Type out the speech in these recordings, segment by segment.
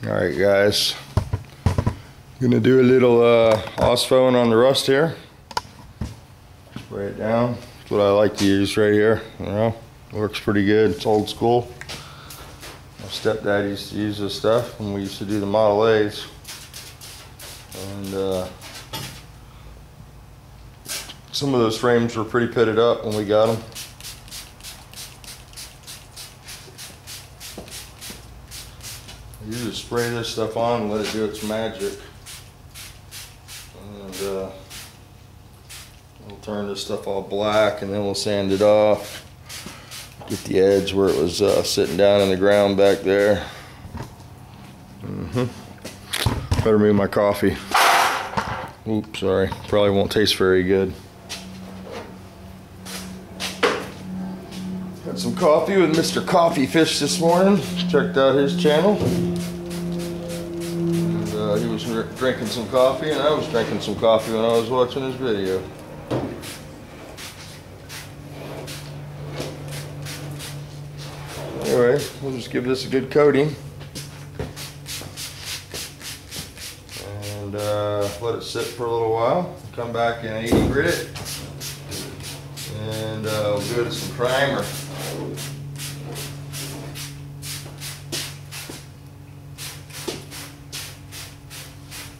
Alright guys, gonna do a little osphone on the rust here. Spray it down. That's what I like to use right here. You know, works pretty good. It's old school. My stepdad used to use this stuff when we used to do the Model A's. And some of those frames were pretty pitted up when we got them. You just spray this stuff on and let it do its magic. And we'll turn this stuff all black and then we'll sand it off. Get the edge where it was sitting down in the ground back there. Better move my coffee. Oops, sorry. Probably won't taste very good. Had some coffee with Mr. Coffee Fish this morning. Checked out his channel. And, he was drinking some coffee and I was drinking some coffee when I was watching his video. Anyway, we'll just give this a good coating. And let it sit for a little while. Come back and 80 grit it. And we'll do it with some primer.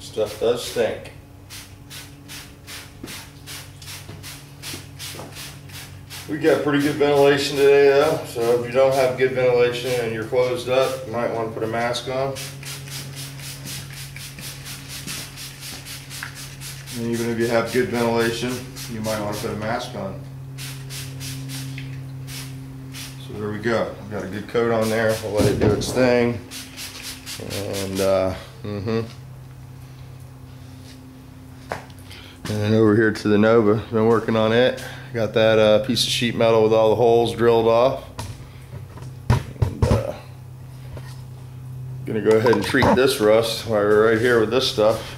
Stuff does stink. We got pretty good ventilation today though, so if you don't have good ventilation and you're closed up, you might want to put a mask on. And even if you have good ventilation, you might want to put a mask on. So there we go. We've got a good coat on there. We'll let it do its thing. And And then over here to the Nova, been working on it. Got that piece of sheet metal with all the holes drilled off. And gonna go ahead and treat this rust while we're right here with this stuff.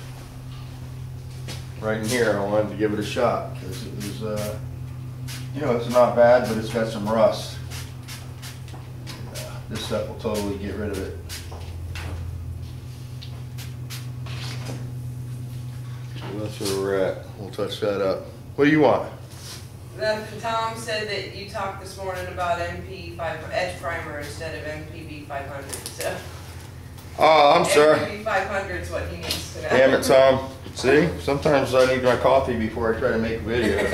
Right in here, I wanted to give it a shot because it was, you know, it's not bad, but it's got some rust. This stuff will totally get rid of it. That's where we're at. We'll touch that up. What do you want? Tom said that you talked this morning about MP5 edge primer instead of MPV 500. So. Oh, I'm sorry. MPV 500 is what he needs to know. Damn it, Tom. See, sometimes I need my coffee before I try to make videos.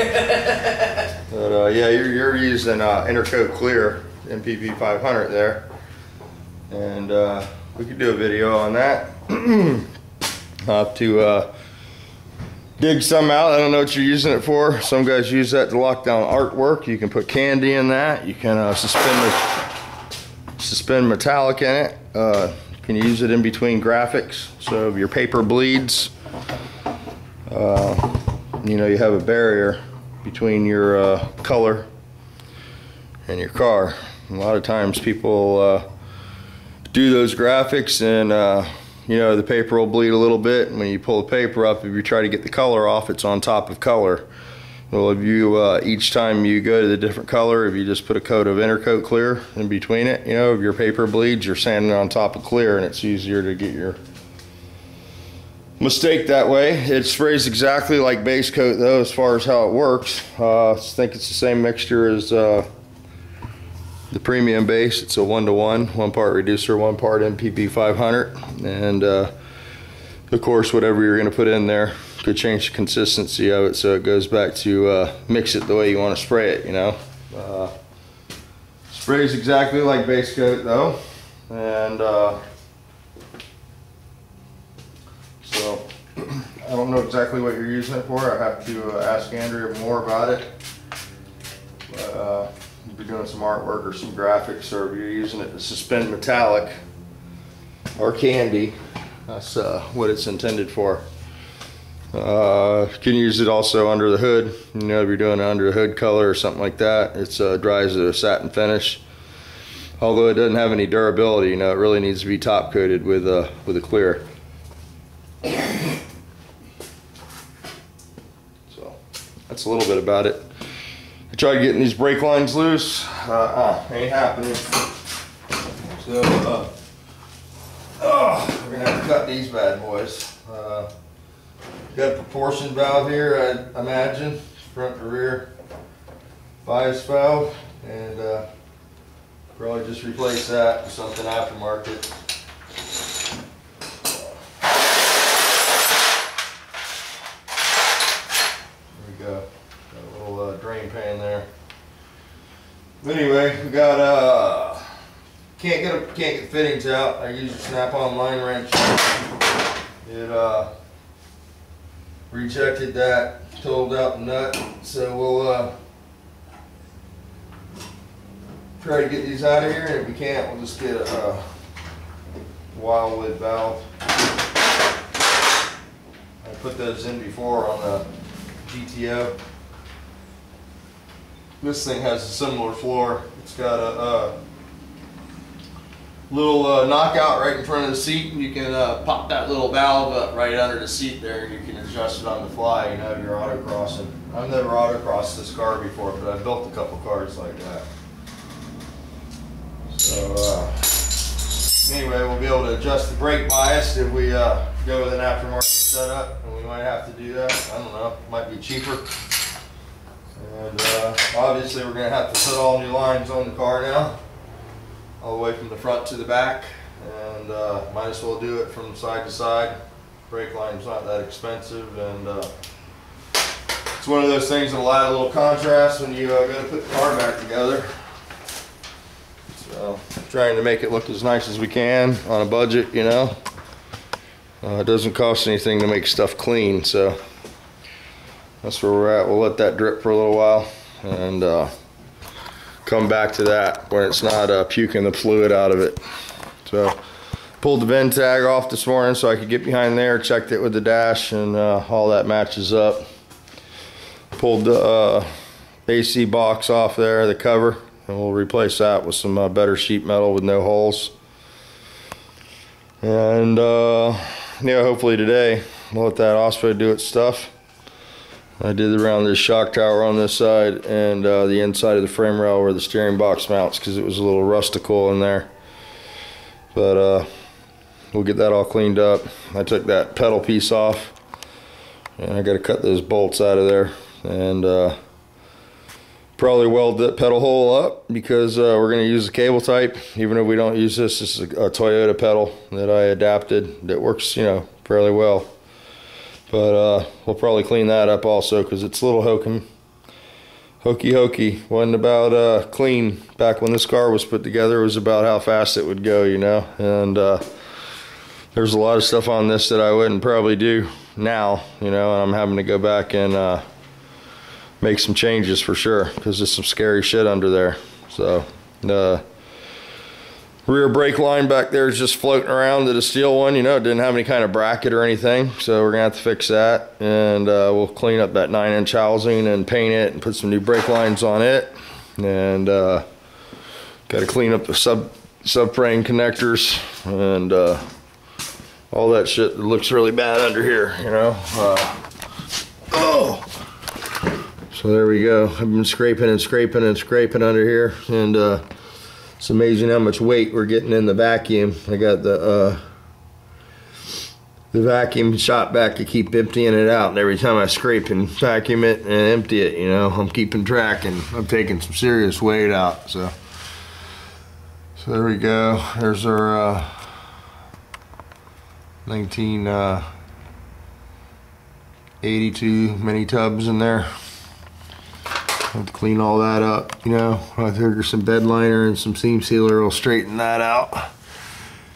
But yeah, you're using Intercoat Clear MPV 500 there, and we could do a video on that. I'll have to dig some out. I don't know what you're using it for. Some guys use that to lock down artwork. You can put candy in that. You can suspend metallic in it. You can use it in between graphics. So if your paper bleeds, you know, you have a barrier between your color and your car. A lot of times people do those graphics and you know, the paper will bleed a little bit, and when you pull the paper up, if you try to get the color off, it's on top of color. Well, if you each time you go to the different color, if you just put a coat of Intercoat Clear in between it, you know, if your paper bleeds, you're sanding on top of clear, and it's easier to get your mistake that way. It sprays exactly like base coat though, as far as how it works. I think it's the same mixture as the premium base. It's a 1-to-1, 1 part reducer, 1 part MPV 500, and of course whatever you're going to put in there could change the consistency of it, so it goes back to mix it the way you want to spray it, you know. Sprays exactly like base coat though, and so I don't know exactly what you're using it for. I have to ask Andrea more about it. But, if you're doing some artwork or some graphics, or if you're using it to suspend metallic or candy, that's what it's intended for. You can use it also under the hood. You know, if you're doing it under the hood color or something like that, it's dries to a satin finish. Although it doesn't have any durability, you know, it really needs to be top coated with a clear. So that's a little bit about it. I tried getting these brake lines loose. Ain't happening. So, these bad boys. Got a proportion valve here, I imagine, front to rear bias valve, and probably just replace that with something aftermarket. There we go. Got a little drain pan there. But anyway, we got can't get fittings out. I use a snap-on line wrench. It rejected that, told out the nut, so we'll try to get these out of here, and if we can't, we'll just get a wildwood valve. I put those in before on the GTO. This thing has a similar floor. It's got a little knockout right in front of the seat, and you can pop that little valve up right under the seat there, and you can adjust it on the fly. You know, your autocrossing. I've never autocrossed this car before, but I've built a couple cars like that. So anyway, we'll be able to adjust the brake bias if we go with an aftermarket setup, and we might have to do that. I don't know, might be cheaper. And obviously we're going to have to put all new lines on the car now, all the way from the front to the back, and might as well do it from side to side. Brake line's not that expensive, and it's one of those things that'll add a little contrast when you go to put the car back together. So trying to make it look as nice as we can on a budget, you know. It doesn't cost anything to make stuff clean, so that's where we're at. We'll let that drip for a little while and come back to that when it's not puking the fluid out of it. So pulled the VIN tag off this morning so I could get behind there, checked it with the dash, and all that matches up. Pulled the AC box off there, the cover, and we'll replace that with some better sheet metal with no holes. And yeah, hopefully today we'll let that OSPO do its stuff. I did around this shock tower on this side and the inside of the frame rail where the steering box mounts, because it was a little rustical in there. But we'll get that all cleaned up. I took that pedal piece off, and I got to cut those bolts out of there, and probably weld that pedal hole up, because we're going to use the cable type. Even if we don't use this, this is a Toyota pedal that I adapted that works, you know, fairly well. But we'll probably clean that up also, because it's a little hokey. Wasn't about clean back when this car was put together. It was about how fast it would go, you know. And there's a lot of stuff on this that I wouldn't probably do now, you know, and I'm having to go back and make some changes for sure, because there's some scary shit under there. So rear brake line back there is just floating around to the steel one, you know. It didn't have any kind of bracket or anything, so we're gonna have to fix that, and we'll clean up that 9-inch housing and paint it and put some new brake lines on it, and got to clean up the subframe connectors and all that shit that looks really bad under here, you know. So there we go. I've been scraping under here, and it's amazing how much weight we're getting in the vacuum. I got the vacuum shot back to keep emptying it out, and every time I scrape and vacuum it and empty it, you know, I'm keeping track, and I'm taking some serious weight out. So there we go. There's our 1982 mini tubs in there. Have to clean all that up, you know. There's some bed liner and some seam sealer. We'll straighten that out,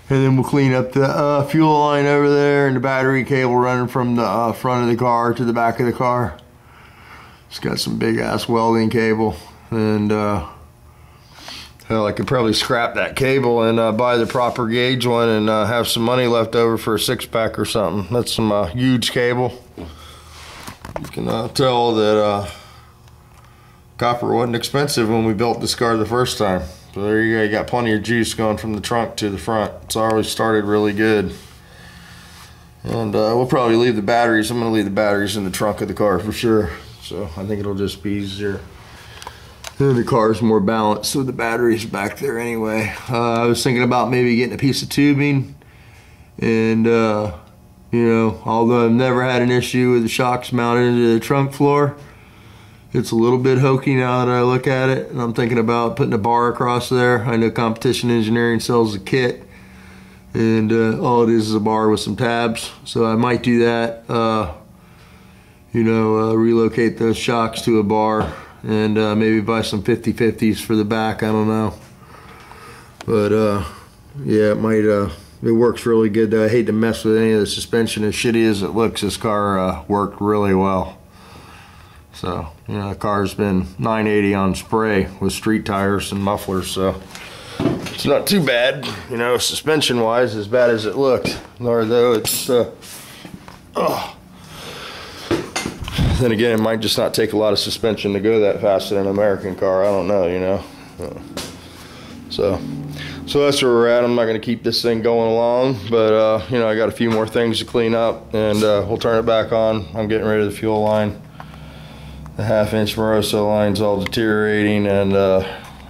and then we'll clean up the fuel line over there and the battery cable running from the front of the car to the back of the car. It's got some big ass welding cable, and hell, I could probably scrap that cable and buy the proper gauge one and have some money left over for a 6-pack or something. That's some huge cable. You can tell that copper wasn't expensive when we built this car the first time. So there you go, you got plenty of juice going from the trunk to the front. It's always started really good. And we'll probably leave the batteries. I'm going to leave the batteries in the trunk of the car for sure. So I think it'll just be easier. And the car's more balanced, so the battery's back there anyway. I was thinking about maybe getting a piece of tubing And you know, although I've never had an issue with the shocks mounted into the trunk floor, it's a little bit hokey now that I look at it, and I'm thinking about putting a bar across there. I know Competition Engineering sells a kit, and all it is a bar with some tabs, so I might do that. You know, relocate those shocks to a bar, and maybe buy some 50/50s for the back. I don't know, but yeah, it might. It works really good though. I hate to mess with any of the suspension. As shitty as it looks, this car worked really well. So, you know, the car's been 980 on spray with street tires and mufflers, so it's not too bad, you know, suspension wise, as bad as it looked. Although it's then again, it might just not take a lot of suspension to go that fast in an American car. I don't know, you know. So that's where we're at. I'm not going to keep this thing going along, but you know, I got a few more things to clean up, and we'll turn it back on. I'm getting rid of the fuel line. The 1/2-inch Moroso line's all deteriorating, and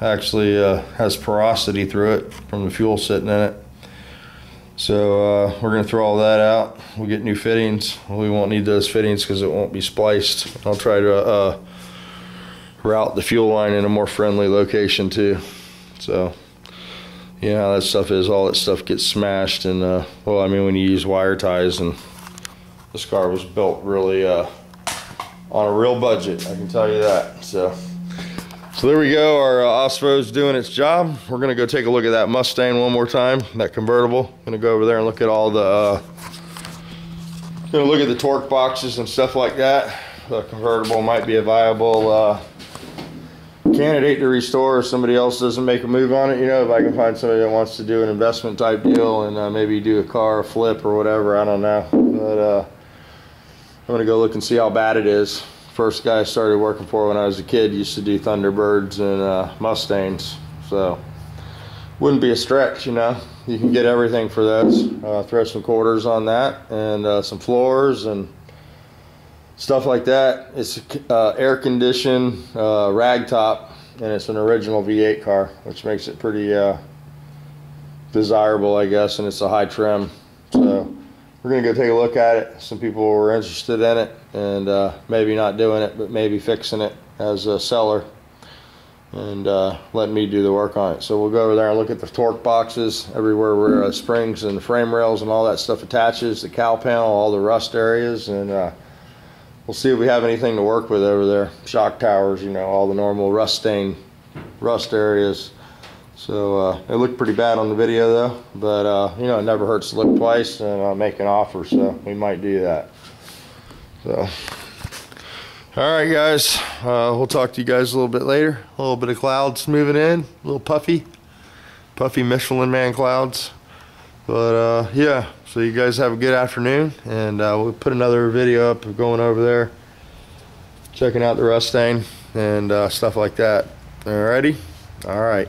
actually has porosity through it from the fuel sitting in it. So we're going to throw all that out. We'll get new fittings. We won't need those fittings because it won't be spliced. I'll try to route the fuel line in a more friendly location too. So you know how that stuff is. All that stuff gets smashed, and well, I mean, when you use wire ties, and this car was built really on a real budget, I can tell you that. So there we go. Our Osmo's doing its job. We're gonna go take a look at that Mustang one more time, that convertible. Gonna go over there and look at all the gonna look at the torque boxes and stuff like that. The convertible might be a viable candidate to restore if somebody else doesn't make a move on it. You know, if I can find somebody that wants to do an investment type deal and maybe do a car flip or whatever, I don't know. But I'm gonna go look and see how bad it is. First guy I started working for when I was a kid used to do Thunderbirds and Mustangs, so wouldn't be a stretch, you know. You can get everything for those. Throw some quarters on that, and some floors and stuff like that. It's air conditioned rag top, and it's an original V8 car, which makes it pretty desirable, I guess, and it's a high trim. So we're gonna go take a look at it. Some people were interested in it, and maybe not doing it, but maybe fixing it as a seller, and letting me do the work on it. So we'll go over there and look at the torque boxes, everywhere where springs and frame rails and all that stuff attaches, the cowl panel, all the rust areas, and we'll see if we have anything to work with over there. Shock towers, you know, all the normal rust areas. So it looked pretty bad on the video though, but you know, it never hurts to look twice, and make an offer, so we might do that. So alright guys, we'll talk to you guys a little bit later. A little bit of clouds moving in, a little puffy Michelin Man clouds. But yeah, so you guys have a good afternoon, and we'll put another video up of going over there, checking out the Mustang and stuff like that. Alrighty? Alright.